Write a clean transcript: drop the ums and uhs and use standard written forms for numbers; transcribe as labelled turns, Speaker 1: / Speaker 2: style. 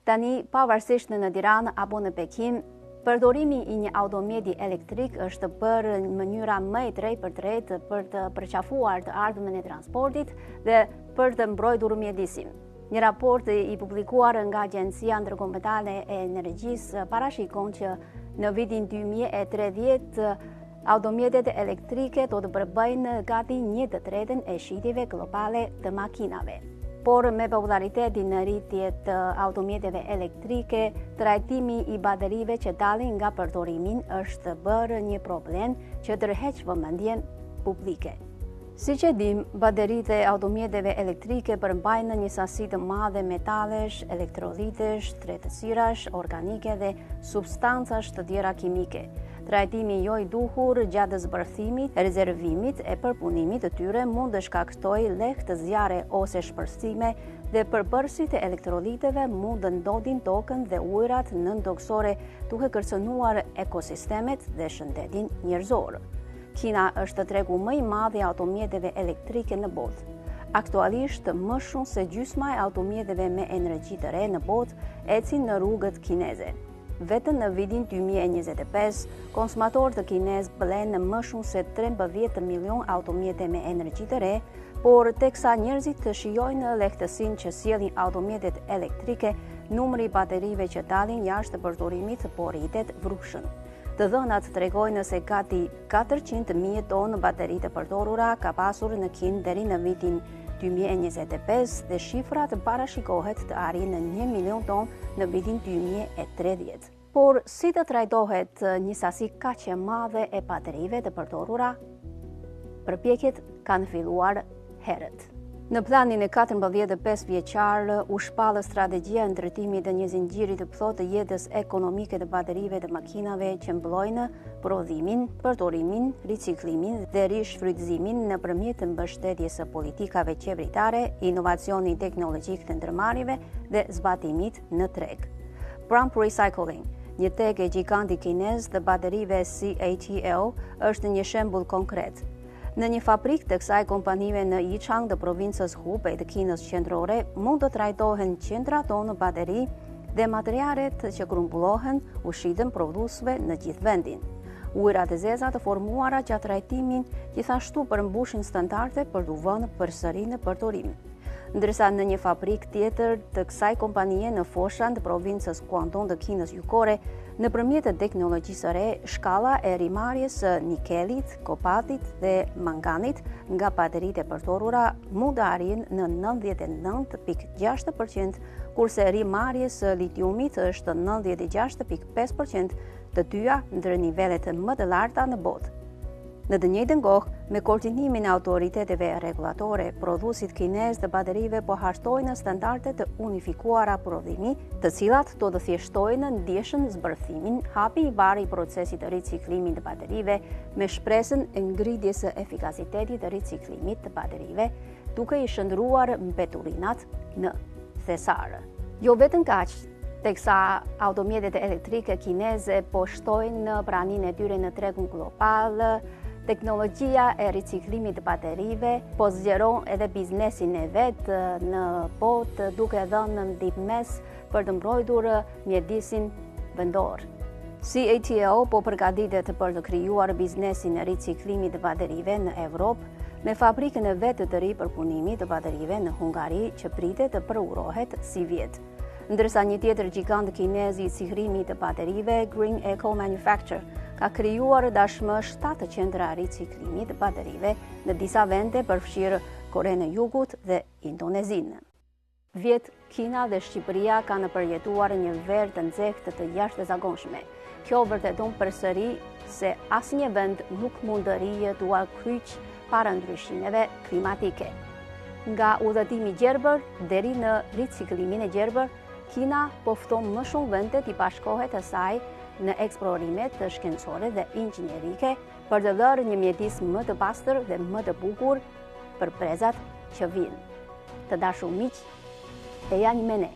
Speaker 1: Tani, pavarësisht në Tiranë apo në Pekin, përdorimi i një automjeti elektrik është bërë në mënyra më e drejtë për të përqafuar të ardhmen e transportit dhe për të mbrojtur mjedisin. Një raport i publikuar nga Agjencia Ndërkombëtare e Energjisë parashikon që në vitin 2030 automjetet elektrike do të përbëjnë gati 1/3 e shitjeve globale të makinave. Por me popularitetin në rritje të automjeteve elektrike, trajtimi i baterive që dalin nga përdorimin është bërë një problem që tërheq vëmendjen publike. Siç e dim, bateritë e automjeteve elektrike përmbajnë një sasi të madhe metallesh, elektrolitesh, tretësirash organike dhe substancash të tjera kimike. Trajtimi jo i duhur gjatë zbërthimit, rezervimit e përpunimit të tyre mund të shkaktojë lehtë të zjarre ose shpërthime dhe përbërësit e elektroliteve mund të ndodhin tokën dhe ujërat nëntoksore duke kërcënuar ekosistemet dhe shëndetin njerëzor. Kina është tregu më i madh i automjeteve elektrike në botë. Aktualisht, më shumë se gjysma e automjeteve me energji të re në botë ecin në rrugët kineze. Vetëm në vitin 2025, konsumatorët të kinez blenë më shumë se 13 milion automjete me energji të re, por teksa njerëzit të shijojnë lehtësinë që sjellin automjetet elektrike, numri i baterive që dalin jashtë përdorimit po rritet vrushën. Të dhënat tregojnë se gati 400.000 tonë bateri të përdorura ka pasur në Kinë deri në vitin 2025 dhe shifrat parashikohet të arrijë në 1 milion tonë në vitin 2030. Por si të trajtohet një sasi kaq e madhe e baterive të përdorura? Përpjekjet kanë filluar herët. Në planin e 14-5 vjeçar u shpallë strategjia e ndërtimit të një zinxhiri të plotë të jetës ekonomike të baterive të makinave që mblojnë prodhimin, përdorimin, riciklimin dhe rishfrytëzimin nëpërmjet mbështetjes së politikave qeveritare, inovacionit teknologjik të ndërmarrjeve dhe zbatimit në treg. Prompt Recycling, një teg gjigant i kinez të baterive CATL, është një shembull konkret. Në një fabrik të kësaj kompanive në Yichang të provincës Hubei të Kinës qendrore mund të trajtohen qindra tonë bateri dhe materialet që grumbullohen u shiten prodhuesve në gjithë vendin. Ujërat e zeza të formuara gjatë trajtimin gjithashtu përmbushin standarde për t'u vënë përsëri në përdorim. Ndërsa në një fabrik tjetër të kësaj kompanie në foshan të provincës Guangdong të Kinës Jugore, nëpërmjet teknologjisë së re, shkalla e rimarrjes së nikelit, kobaltit dhe manganit nga bateritë e përdorura mund të arrijë në 99.6%, kurse rimarrjes së litiumit është 96.5%, të dyja ndër nivelet më të larta në botë. Në të njëjtën kohë, me koordinimin e autoriteteve rregullatore, prodhuesit kinez të baterive po hartojnë standarde të unifikuara prodhimi, të cilat do të thjeshtojnë ndjeshën zbërthimin, hapi i parë i procesit të riciklimit të baterive, me shpresën e ngritjes së efikasitetit të riciklimit të baterive, duke i shndruar mbeturinat në thesar. Jo vetëm kaq, teksa automjetet elektrike kineze po shtojnë praninë e tyre në tregun global, teknologjia e riciklimit të baterive po zgjeron edhe biznesin e vet në botë duke dhënë ndihmës për të mbrojtur mjedisin vendor. CATL po përgatitet për të krijuar biznesin e riciklimit të baterive në Evropë me fabrikën e vet të ri për punimin të baterive në Hungari që pritet të përurrohet si vjet. Ndërsa një tjetër gjigant kinez i sihrimit të baterive, Green Eco Manufacture, ka krijuar tashmë 7 qendra riciklimit të baterive në disa vende përfshirë Korenë e Jugut dhe Indonezinë. Vjet Kina dhe Shqipëria kanë përjetuar një verë të nxehtë të jashtëzakonshme. Kjo vërteton përsëri se asnjë vend nuk mund të rrijë duar kryq para ndryshimeve klimatike. Nga udhëtimi gjerbër deri në riciklimin e gjerbër, Kina po fton më shumë vende të bashkohet asaj në eksplorimet të shkencore dhe inxhinierike për të dhënë një mjedis më të pastër dhe më të bukur për brezat që vijnë. Të dashur miq, e janë me ne.